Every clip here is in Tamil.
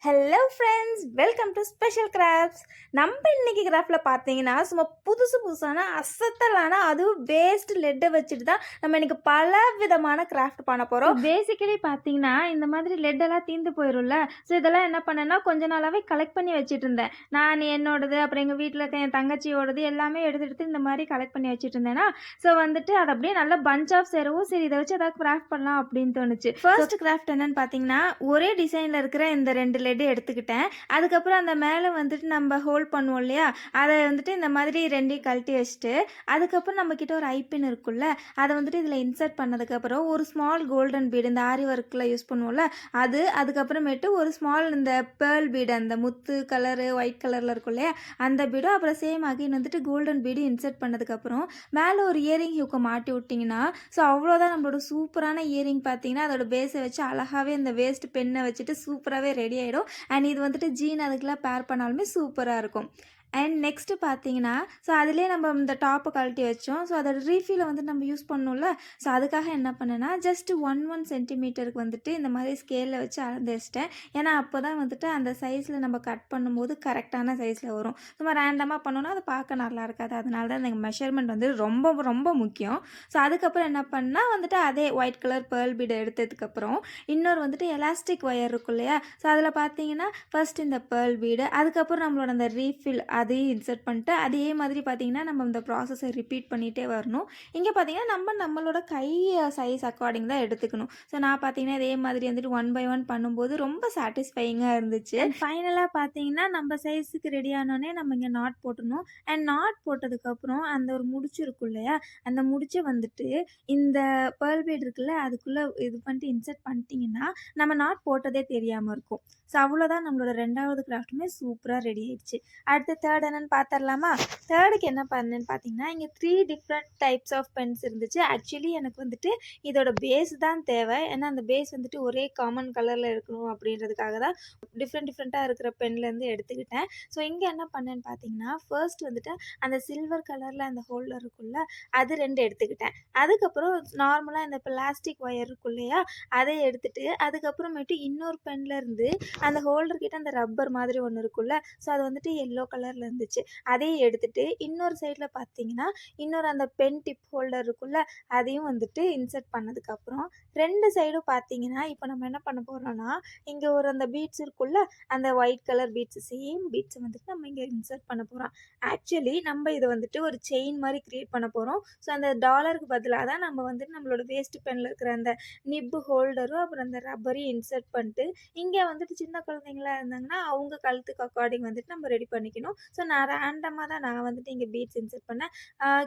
Hello friends, welcome to special crafts. நம்ம இன்னைக்கு கிராஃப்டில் பார்த்தீங்கன்னா சும்மா புதுசான அசத்தலான அதுவும் வேஸ்ட் லெட்டை வச்சுட்டு தான் நம்ம இன்னைக்கு பல விதமான கிராஃப்ட் பண்ண போகிறோம். பேசிக்கலி பார்த்தீங்கன்னா இந்த மாதிரி லெட்டெல்லாம் தீர்ந்து போயிடும்ல. ஸோ இதெல்லாம் என்ன பண்ணேன்னா கொஞ்ச நாளாகவே கலெக்ட் பண்ணி வச்சுட்டு இருந்தேன். நான் என்னோடது, அப்புறம் எங்கள் வீட்டில் இருக்க என் தங்கச்சியோடது எல்லாமே எடுத்து இந்த மாதிரி கலெக்ட் பண்ணி வச்சுட்டு இருந்தேன்னா, ஸோ வந்துட்டு அது அப்படியே நல்ல பஞ்ச் ஆஃப் சேரவும் சரி இதை வச்சு ஏதாவது கிராஃப்ட் பண்ணலாம் அப்படின்னு தோணுச்சு. ஃபர்ஸ்ட் கிராஃப்ட் என்னன்னு பார்த்தீங்கன்னா ஒரே டிசைனில் இருக்கிற இந்த 2 லெட்டு எடுத்துக்கிட்டேன். அதுக்கப்புறம் அந்த மேலே வந்துட்டு நம்ம ஹோல்ட் பண்ணுவோம் இல்லையா, அதை வந்துட்டு இந்த மாதிரி 2ஐயும் கழட்டி வச்சுட்டு, அதுக்கப்புறம் நம்மக்கிட்ட ஒரு ஐப்பின் இருக்குல்ல, அதை வந்துட்டு இதில் இன்சர்ட் பண்ணதுக்கப்புறம் ஒரு ஸ்மால் கோல்டன் பீடு, இந்த ஆரி ஒர்க்கில் யூஸ் பண்ணுவோம்ல அது, அதுக்கப்புறமேட்டு ஒரு ஸ்மால் இந்த பேர்ல் பீடு, அந்த முத்து கலரு ஒயிட் கலரில் இருக்கும் இல்லையா அந்த பீடும், அப்புறம் சேம் அகைன் வந்துட்டு கோல்டன் பீடு இன்சர்ட் பண்ணதுக்கப்புறம் மேலே ஒரு இயரிங் ஹூக்கை மாட்டி விட்டிங்கன்னா, ஸோ அவ்வளோதான் நம்மளோட சூப்பரான இயரிங். பார்த்தீங்கன்னா அதோட பேஸை வச்சு அழகாகவே இந்த வேஸ்ட் பெண்ணை வச்சுட்டு சூப்பராகவே ரெடி ஆகிடும். அண்ட் இது வந்துட்டு ஜீன் அதுக்கெலாம் பேர் பண்ணாலுமே சூப்பராக இருக்கும். அண்ட் நெக்ஸ்ட்டு பார்த்தீங்கன்னா, ஸோ அதிலே நம்ம இந்த டாப்பை கழட்டி வச்சோம். ஸோ அதோட ரீஃபிலை வந்து நம்ம யூஸ் பண்ணோம்ல, ஸோ அதுக்காக என்ன பண்ணேன்னா ஜஸ்ட் 1 சென்டிமீட்டருக்கு வந்துட்டு இந்த மாதிரி ஸ்கேலில் வச்சு அளந்து வச்சிட்டேன். ஏன்னா அப்போ தான் வந்துட்டு அந்த சைஸில் நம்ம கட் பண்ணும்போது கரெக்டான சைஸில் வரும். நம்ம ரேண்டமாக பண்ணோன்னா அது பார்க்க நல்லா இருக்காது. அதனால தான் இந்த மெஷர்மெண்ட் வந்து ரொம்ப ரொம்ப முக்கியம். ஸோ அதுக்கப்புறம் என்ன பண்ணால் வந்துட்டு அதே ஒயிட் கலர் பேர்ல் பீடை எடுத்ததுக்கப்புறம் இன்னொரு வந்துட்டு எலாஸ்டிக் ஒயர் இருக்கும் இல்லையா, ஸோ அதில் பார்த்தீங்கன்னா ஃபர்ஸ்ட் இந்த பேர்ல் பீடு, அதுக்கப்புறம் நம்மளோட அந்த ரீஃபில் அதையும் இன்சர்ட் பண்ணிட்டு அதே மாதிரி பார்த்தீங்கன்னா நம்ம இந்த ப்ராசஸை ரிப்பீட் பண்ணிகிட்டே வரணும். இங்கே பார்த்தீங்கன்னா நம்மளோட கை சைஸ் அக்கார்டிங் தான் எடுத்துக்கணும். ஸோ நான் பார்த்தீங்கன்னா இதே மாதிரி வந்துட்டு 1 by 1 பண்ணும்போது ரொம்ப சாட்டிஸ்ஃபையிங்காக இருந்துச்சு. அண்ட் ஃபைனலாக பார்த்தீங்கன்னா நம்ம சைஸுக்கு ரெடி ஆனோடனே நம்ம இங்கே நாட் போட்டணும். அண்ட் நாட் போட்டதுக்கப்புறம் அந்த ஒரு முடிச்சு இருக்கும் இல்லையா, அந்த முடிச்சை வந்துட்டு இந்த பேர்ல் பீட் இருக்குல்ல அதுக்குள்ளே இது பண்ணிட்டு இன்சர்ட் பண்ணிட்டீங்கன்னா நம்ம நாட் போட்டதே தெரியாமல் இருக்கும். ஸோ அவ்வளோதான், நம்மளோட 2வது கிராஃப்ட்டுமே சூப்பராக ரெடி ஆயிடுச்சு. அடுத்து தேர்ட் என்னன்னு பார்த்துடலாமா? தேர்டுக்கு என்ன பண்ணேன்னு பார்த்தீங்கன்னா இங்கே 3 டிஃப்ரெண்ட் டைப்ஸ் ஆஃப் பென்ஸ் இருந்துச்சு. ஆக்சுவலி எனக்கு வந்துட்டு இதோட பேஸ் தான் தேவை. ஏன்னா அந்த பேஸ் வந்துட்டு ஒரே காமன் கலரில் இருக்கணும் அப்படின்றதுக்காக தான் டிஃப்ரெண்ட்டாக இருக்கிற பென்லேருந்து எடுத்துக்கிட்டேன். ஸோ இங்கே என்ன பண்ணேன்னு பார்த்தீங்கன்னா ஃபர்ஸ்ட் வந்துட்டு அந்த சில்வர் கலரில் அந்த ஹோல்டர் இருக்குல்ல அது 2 எடுத்துக்கிட்டேன். அதுக்கப்புறம் நார்மலாக இந்த பிளாஸ்டிக் ஒயர் இருக்கும் இல்லையா அதை எடுத்துகிட்டு, அதுக்கப்புறமேட்டு இன்னொரு பென்லேருந்து அந்த ஹோல்டர் கிட்ட அந்த ரப்பர் மாதிரி ஒன்று இருக்குல்ல, ஸோ அது வந்துட்டு எல்லோ கலரில் இருந்துச்சு. அதையும் எடுத்துகிட்டு இன்னொரு சைடில் பார்த்தீங்கன்னா இன்னொரு அந்த பென் டிப் ஹோல்டர் இருக்குல்ல அதையும் வந்துட்டு இன்சர்ட் பண்ணதுக்கப்புறம் 2 சைடும் பார்த்தீங்கன்னா இப்போ நம்ம என்ன பண்ண போகிறோம்னா இங்கே ஒரு அந்த பீட்ஸ் இருக்குல்ல, அந்த ஒயிட் கலர் பீட்ஸ், சேம் பீட்ஸை வந்துட்டு நம்ம இங்கே இன்சர்ட் பண்ண போகிறோம். ஆக்சுவலி நம்ம இதை வந்துட்டு ஒரு செயின் மாதிரி க்ரியேட் பண்ண போகிறோம். ஸோ அந்த டாலருக்கு பதிலாக தான் நம்ம வந்துட்டு நம்மளோட வேஸ்ட் பெனில் இருக்கிற அந்த நிப்பு ஹோல்டரும் அப்புறம் அந்த ரப்பரையும் இன்சர்ட் பண்ணிட்டு இங்கே வந்துட்டு சின்ன குழந்தைங்களா இருந்தாங்கன்னா அவங்க கழுத்துக்கு அக்கார்டிங் வந்துட்டு நம்ம ரெடி பண்ணிக்கணும். ஸோ நான் ரேண்டமாக தான் நான் வந்துட்டு இங்கே பீட்ஸ் இன்சர்ட் பண்ணேன்.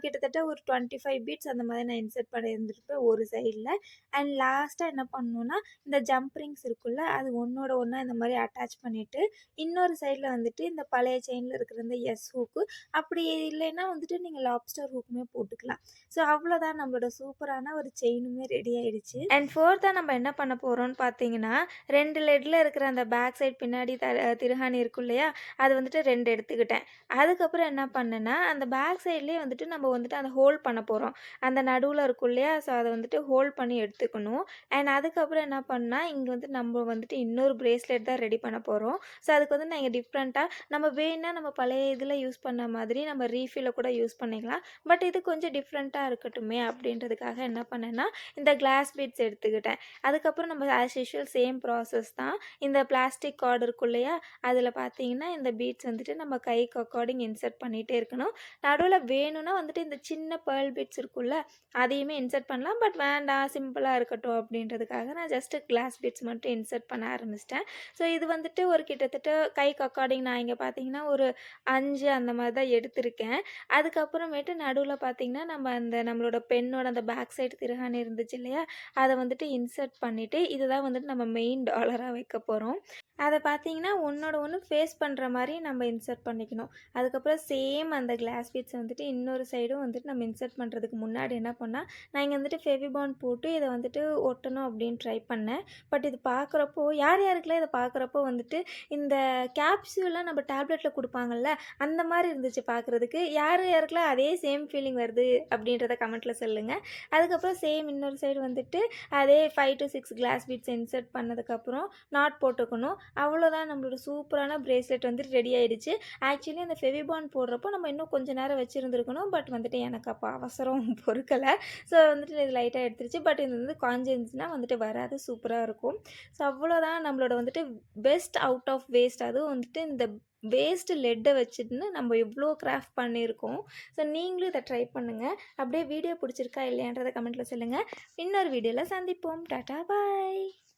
கிட்டத்தட்ட ஒரு 25 பீட்ஸ் அந்த மாதிரி நான் இன்சர்ட் பண்ணி இருந்திருப்பேன் ஒரு சைடில். அண்ட் லாஸ்ட்டாக என்ன பண்ணணுன்னா இந்த ஜம்ப் ரிங்ஸ் இருக்குல்ல அது ஒன்றோட ஒன்றா இந்த மாதிரி அட்டாச் பண்ணிவிட்டு இன்னொரு சைடில் வந்துட்டு இந்த பழைய செயினில் இருக்கிற இந்த எஸ் ஹூக்கு, அப்படி இல்லைன்னா வந்துட்டு நீங்கள் லாப்ஸ்டர் ஹூக்குமே போட்டுக்கலாம். ஸோ அவ்வளோதான், நம்மளோட சூப்பரான ஒரு செயினுமே ரெடி ஆயிடுச்சு. அண்ட் ஃபோர்த்தாக நம்ம என்ன பண்ண போகிறோம்னு பார்த்தீங்கன்னா 2 லெட்டில் இருக்கிற அந்த பேக் சைட் பின்னாடி திருகாணி இருக்கும் இல்லையா அது வந்துட்டு 2 எடுத்துக்கிட்டேன். அதுக்கப்புறம் என்ன பண்ணேன்னா அந்த பேக் சைட்லேயே வந்துட்டு நம்ம வந்துட்டு அந்த ஹோல்ட் பண்ண போகிறோம். அந்த நடுவில் இருக்கும் இல்லையா, ஸோ அதை வந்துட்டு ஹோல்ட் பண்ணி எடுத்துக்கணும். அண்ட் அதுக்கப்புறம் என்ன பண்ணால் இங்கே வந்து நம்ம வந்துட்டு இன்னொரு பிரேஸ்லெட் தான் ரெடி பண்ண போகிறோம். ஸோ அதுக்கு வந்து நான் இங்கே டிஃப்ரெண்ட்டாக நம்ம வேணால் நம்ம பழைய இதில் யூஸ் பண்ண மாதிரி நம்ம ரீஃபில்லை கூட யூஸ் பண்ணிக்கலாம். பட் இது கொஞ்சம் டிஃப்ரெண்ட்டாக இருக்கட்டுமே அப்படின்றதுக்காக என்ன பண்ணேன்னா இந்த கிளாஸ் பீட்ஸ் எடுத்துக்கிட்டேன். அதுக்கப்புறம் நம்ம ஆஸ் யூஷுவல் சேம் ப்ராசஸ் தான். இந்த பிளாஸ்டிக் கார்டு இருக்கும் இல்லையா அதில் பார்த்தீங்கன்னா இந்த பீட்ஸ் வந்துட்டு நம்ம கைக்கு அக்கார்டிங் இன்சர்ட் பண்ணிகிட்டே இருக்கணும். நடுவில் வேணும்னா வந்துட்டு இந்த சின்ன பேர்ல் பீட்ஸ் இருக்குல்ல அதையுமே இன்சர்ட் பண்ணலாம். பட் வேண்டாம், சிம்பிளாக இருக்கட்டும் அப்படின்றதுக்காக நான் ஜஸ்ட்டு கிளாஸ் பீட்ஸ் மட்டும் இன்சர்ட் பண்ண ஆரம்பிச்சிட்டேன். ஸோ இது வந்துட்டு ஒரு கிட்டத்தட்ட கைக்கு அக்கார்டிங் நான் இங்கே பார்த்தீங்கன்னா ஒரு 5 அந்த மாதிரி தான் எடுத்திருக்கேன். அதுக்கப்புறமேட்டு நடுவில் பார்த்தீங்கன்னா நம்ம அந்த நம்மளோட பெண்ணோட அந்த பேக் சைடு திருகாணி இருந்துச்சு இல்லையா அதை வந்துட்டு இன்சர்ட் பண்ணிவிட்டு இதுதான் வந்துட்டு நம்ம மெயின் டாலராக வைக்க போகிறோம். அதை பார்த்தீங்கன்னா ஒன்றோட ஒன்று ஃபேஸ் பண்ணுற மாதிரி நம்ம இன்சர்ட் பண்ணிக்கணும். அதுக்கப்புறம் சேம் அந்த கிளாஸ் பீட்ஸை வந்துட்டு இன்னொரு சைடும் வந்துட்டு நம்ம இன்சர்ட் பண்ணுறதுக்கு முன்னாடி என்ன பண்ணால் நான் இங்கே வந்துட்டு ஃபெவிபாண்ட் போட்டு இதை வந்துட்டு ஒட்டணும் அப்படின்னு ட்ரை பண்ணேன். பட் இது பார்க்குறப்போ யாருக்கெல்லாம் இதை பார்க்குறப்போ வந்துட்டு இந்த கேப்சூலாம் நம்ம டேப்லெட்டில் கொடுப்பாங்கள்ல அந்த மாதிரி இருந்துச்சு பார்க்குறதுக்கு. யாருக்கெல்லாம் அதே சேம் ஃபீலிங் வருது அப்படின்றத கமெண்ட்டில் சொல்லுங்கள். அதுக்கப்புறம் சேம் இன்னொரு சைடு வந்துட்டு அதே 5 to 6 கிளாஸ் பீட்ஸ் இன்சர்ட் பண்ணதுக்கப்புறம் நாட் போட்டுக்கணும். அவ்வளோதான் நம்மளோட சூப்பரான பிரேஸ்லெட் வந்துட்டு ரெடி ஆயிடுச்சு. ஆக்சுவலி அந்த ஃபெவிபாண்ட் போடுறப்போ நம்ம இன்னும் கொஞ்ச நேரம் வச்சுருந்துருக்கணும். பட் வந்துட்டு எனக்கு அப்போ அவசரம் பொறுக்கலை. ஸோ வந்துட்டு இது லைட்டாக எடுத்துருச்சு. பட் இது வந்து காஞ்சிருந்துச்சுன்னா வந்துட்டு வராது, சூப்பராக இருக்கும். ஸோ அவ்வளோதான் நம்மளோட வந்துட்டு பெஸ்ட் அவுட் ஆஃப் வேஸ்ட். அதுவும் வந்துட்டு இந்த வேஸ்ட்டு லெட்டை வச்சுட்டுன்னு நம்ம எவ்வளோ கிராஃப்ட் பண்ணியிருக்கோம். ஸோ நீங்களும் இதை ட்ரை பண்ணுங்கள். அப்படியே வீடியோ பிடிச்சிருக்கா இல்லையான்றதை கமெண்ட்டில் சொல்லுங்கள். இன்னொரு வீடியோவில் சந்திப்போம். டாடா பாய்.